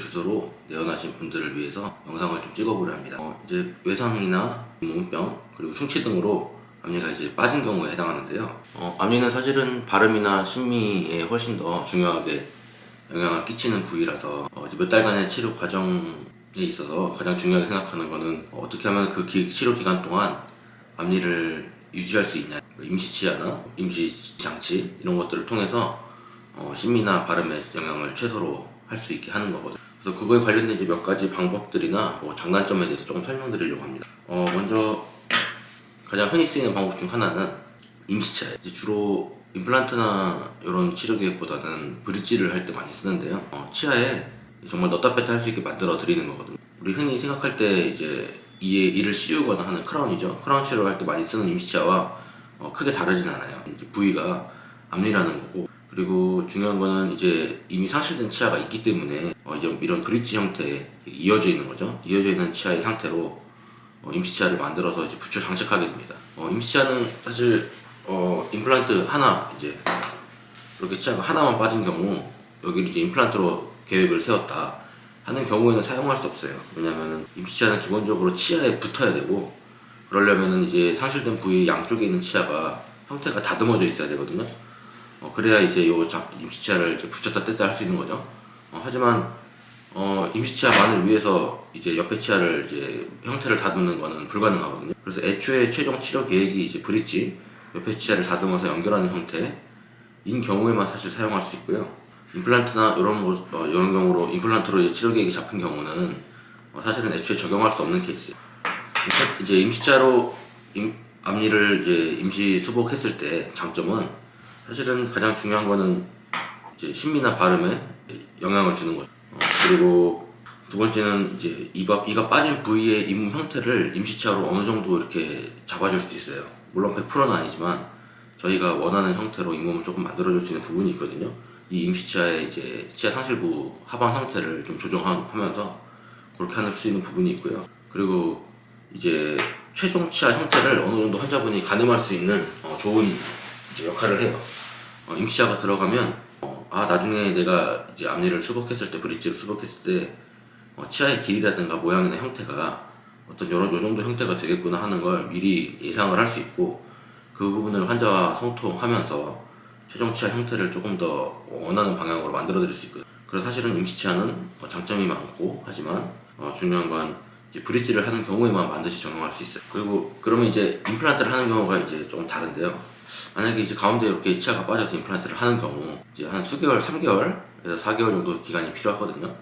주소로 내원하신 분들을 위해서 영상을 좀 찍어보려 합니다. 이제 외상이나 잇몸병 그리고 충치 등으로 앞니가 이제 빠진 경우에 해당하는데요. 앞니는 사실은 발음이나 심미에 훨씬 더 중요하게 영향을 끼치는 부위라서 이제 몇 달간의 치료 과정에 있어서 가장 중요하게 생각하는 거는 어떻게 하면 그 치료 기간 동안 앞니를 유지할 수 있냐, 임시치아나 임시장치 이런 것들을 통해서 심미나 발음의 영향을 최소로 할 수 있게 하는 거거든요. 그래서 그거에 관련된 이제 몇 가지 방법들이나 장단점에 대해서 조금 설명드리려고 합니다. 먼저 가장 흔히 쓰이는 방법 중 하나는 임시치아예요. 주로 임플란트나 이런 치료 계획보다는 브릿지를 할 때 많이 쓰는데요. 치아에 정말 넣다 뺐다 할 수 있게 만들어 드리는 거거든요. 우리 흔히 생각할 때 이제 이를 씌우거나 하는 크라운이죠. 크라운 치료를 할 때 많이 쓰는 임시치아와 크게 다르진 않아요. 이제 부위가 앞니라는 거고, 그리고 중요한 거는 이제 이미 상실된 치아가 있기 때문에 이런 브릿지 형태에 이어져 있는 거죠. 이어져 있는 치아의 상태로 임시치아를 만들어서 이제 붙여 장착하게 됩니다. 임시치아는 사실 임플란트 하나, 이제 이렇게 치아가 하나만 빠진 경우 여기를 이제 임플란트로 계획을 세웠다 하는 경우에는 사용할 수 없어요. 왜냐면은 임시치아는 기본적으로 치아에 붙어야 되고, 그러려면은 이제 상실된 부위 양쪽에 있는 치아가 형태가 다듬어져 있어야 되거든요. 그래야 이제 요 임시치아를 이제 붙였다 뗐다 할 수 있는 거죠. 하지만 임시치아만을 위해서 이제 옆에 치아를 이제 형태를 다듬는 거는 불가능하거든요. 그래서 애초에 최종 치료 계획이 이제 브릿지, 옆에 치아를 다듬어서 연결하는 형태인 경우에만 사실 사용할 수 있고요. 임플란트나 이런 경우로 임플란트로 이제 치료 계획이 잡힌 경우는 사실은 애초에 적용할 수 없는 케이스예요. 이제 임시치아로 앞니를 이제 임시 수복했을 때 장점은 사실은 가장 중요한 거는 이제 심미나 발음에 영향을 주는 거죠. 그리고 두 번째는 이제 이가 빠진 부위의 잇몸 형태를 임시치아로 어느 정도 이렇게 잡아줄 수도 있어요. 물론 100%는 아니지만 저희가 원하는 형태로 잇몸을 조금 만들어줄 수 있는 부분이 있거든요. 이 임시치아의 이제 치아 상실부 하방 형태를 좀 조정하면서 그렇게 할 수 있는 부분이 있고요. 그리고 이제 최종 치아 형태를 어느 정도 환자분이 가늠할 수 있는 좋은 이제 역할을 해요. 임시치아가 들어가면 나중에 내가 이제 앞니를 수복했을 때, 브릿지를 수복했을 때 치아의 길이라든가 모양이나 형태가 어떤 요 정도 형태가 되겠구나 하는 걸 미리 예상을 할 수 있고, 그 부분을 환자와 소통하면서 최종 치아 형태를 조금 더 원하는 방향으로 만들어 드릴 수 있거든요. 그래서 사실은 임시치아는 장점이 많고, 하지만 중요한 건 이제 브릿지를 하는 경우에만 반드시 적용할 수 있어요. 그리고 그러면 이제 임플란트를 하는 경우가 이제 조금 다른데요. 만약에 이제 가운데 이렇게 치아가 빠져서 임플란트를 하는 경우 이제 한 수개월, 3개월에서 4개월 정도 기간이 필요하거든요.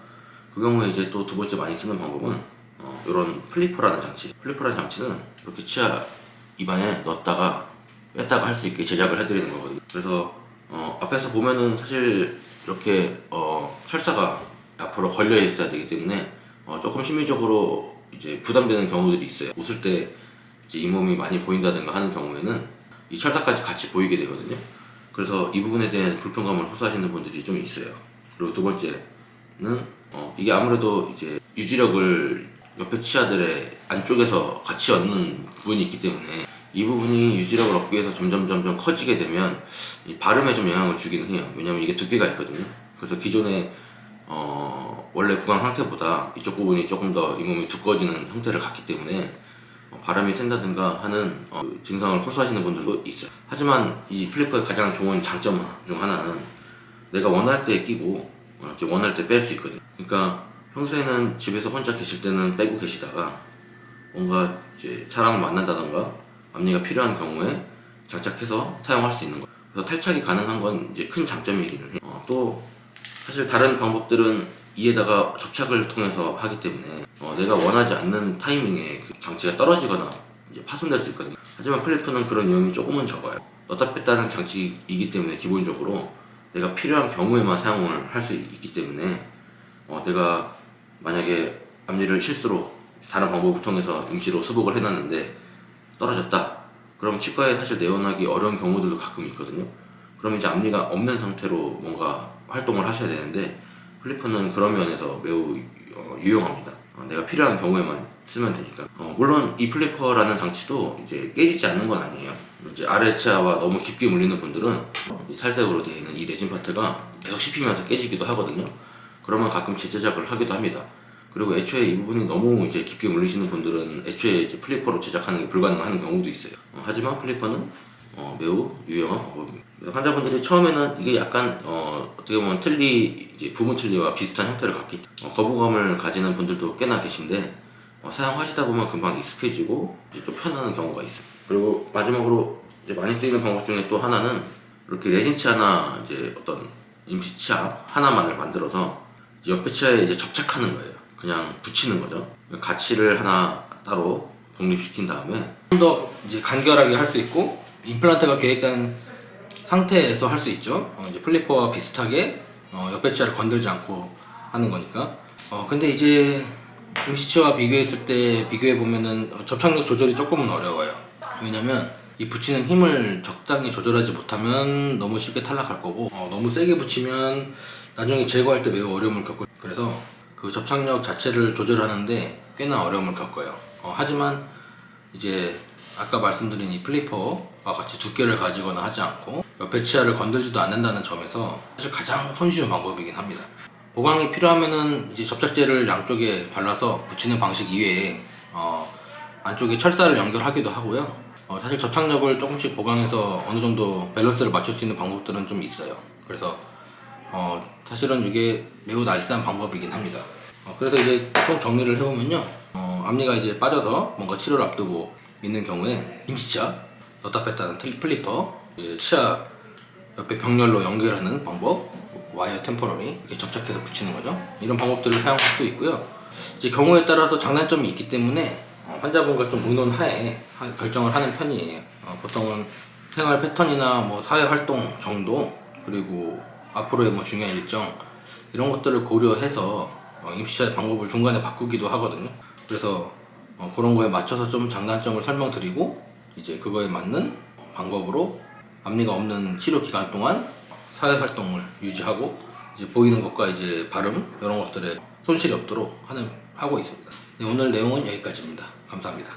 그 경우에 이제 또 두 번째 많이 쓰는 방법은 이런 플리퍼라는 장치. 플리퍼라는 장치는 이렇게 치아 입안에 넣었다가 뺐다가 할 수 있게 제작을 해드리는 거거든요. 그래서 앞에서 보면은 사실 이렇게 철사가 앞으로 걸려 있어야 되기 때문에 조금 심리적으로 이제 부담되는 경우들이 있어요. 웃을 때 이제 잇몸이 많이 보인다든가 하는 경우에는 이 철사까지 같이 보이게 되거든요. 그래서 이 부분에 대한 불편감을 호소하시는 분들이 좀 있어요. 그리고 두 번째는 이게 아무래도 이제 유지력을 옆에 치아들의 안쪽에서 같이 얻는 부분이 있기 때문에 이 부분이 유지력을 얻기 위해서 점점 커지게 되면 이 발음에 좀 영향을 주기는 해요. 왜냐면 이게 두께가 있거든요. 그래서 기존에 원래 구강 상태보다 이쪽 부분이 조금 더 잇몸이 두꺼워지는 형태를 갖기 때문에 바람이 샌다든가 하는 증상을 호소하시는 분들도 있어요. 하지만 이 플리퍼의 가장 좋은 장점 중 하나는 내가 원할 때 끼고 원할 때 뺄 수 있거든요. 그러니까 평소에는 집에서 혼자 계실 때는 빼고 계시다가 뭔가 이제 사람을 만난다던가 앞니가 필요한 경우에 장착해서 사용할 수 있는 거예요. 그래서 탈착이 가능한 건 이제 큰 장점이기는 해요. 또 사실 다른 방법들은 이에다가 접착을 통해서 하기 때문에 내가 원하지 않는 타이밍에 그 장치가 떨어지거나 이제 파손될 수 있거든요. 하지만 플리퍼는 그런 위험이 조금은 적어요. 넣다 뺐다는 장치이기 때문에 기본적으로 내가 필요한 경우에만 사용을 할 수 있기 때문에 내가 만약에 앞니를 실수로 다른 방법을 통해서 임시로 수복을 해놨는데 떨어졌다. 그럼 치과에 사실 내원하기 어려운 경우들도 가끔 있거든요. 그럼 이제 앞니가 없는 상태로 뭔가 활동을 하셔야 되는데 플리퍼는 그런 면에서 매우 유용합니다. 내가 필요한 경우에만 쓰면 되니까. 물론 이 플리퍼라는 장치도 이제 깨지지 않는 건 아니에요. 이제 아래 치아와 너무 깊게 물리는 분들은 이 살색으로 되어 있는 이 레진 파트가 계속 씹히면서 깨지기도 하거든요. 그러면 가끔 재제작을 하기도 합니다. 그리고 애초에 이 부분이 너무 이제 깊게 물리시는 분들은 애초에 이제 플리퍼로 제작하는 게 불가능한 경우도 있어요. 하지만 플리퍼는 매우 유용한 방법입니다. 환자분들이 처음에는 이게 약간 어떻게 보면 이제 부분 틀니와 비슷한 형태를 갖기 거부감을 가지는 분들도 꽤나 계신데 사용하시다 보면 금방 익숙해지고 이제 좀 편안한 경우가 있어요. 그리고 마지막으로 이제 많이 쓰이는 방법 중에 또 하나는 이렇게 레진 치아나 이제 어떤 임시 치아 하나만을 만들어서 이제 옆에 치아에 이제 접착하는 거예요. 그냥 붙이는 거죠. 가치를 하나 따로 독립시킨 다음에 좀 더 이제 간결하게 할 수 있고 임플란트가 계획된 상태에서 할 수 있죠. 이제 플리퍼와 비슷하게 옆에 치아를 건들지 않고 하는 거니까. 근데 이제 임시치아와 비교해 보면은 접착력 조절이 조금은 어려워요. 왜냐면 이 붙이는 힘을 적당히 조절하지 못하면 너무 쉽게 탈락할 거고 너무 세게 붙이면 나중에 제거할 때 매우 어려움을 겪을. 그래서 그 접착력 자체를 조절하는데 꽤나 어려움을 겪어요. 하지만 이제 아까 말씀드린 이 플리퍼와 같이 두께를 가지거나 하지 않고 옆에 치아를 건들지도 않는다는 점에서 사실 가장 손쉬운 방법이긴 합니다. 보강이 필요하면은 이제 접착제를 양쪽에 발라서 붙이는 방식 이외에 안쪽에 철사를 연결하기도 하고요. 사실 접착력을 조금씩 보강해서 어느 정도 밸런스를 맞출 수 있는 방법들은 좀 있어요. 그래서 사실은 이게 매우 나이스한 방법이긴 합니다. 그래서 이제 총 정리를 해보면요. 앞니가 이제 빠져서 뭔가 치료를 앞두고 있는 경우에 임시치아, 넣다 뺐다는 플리퍼, 이제 치아 옆에 병렬로 연결하는 방법, 와이어 템포러리 이렇게 접착해서 붙이는 거죠. 이런 방법들을 사용할 수 있고요. 이제 경우에 따라서 장단점이 있기 때문에 환자분과 좀 의논하에 결정을 하는 편이에요. 보통은 생활 패턴이나 뭐 사회 활동 정도 그리고 앞으로의 뭐 중요한 일정 이런 것들을 고려해서 임시치아 방법을 중간에 바꾸기도 하거든요. 그래서 그런 거에 맞춰서 좀 장단점을 설명드리고 이제 그거에 맞는 방법으로 앞니가 없는 치료 기간 동안 사회 활동을 유지하고 이제 보이는 것과 이제 발음 이런 것들에 손실이 없도록 하고 있습니다. 네, 오늘 내용은 여기까지입니다. 감사합니다.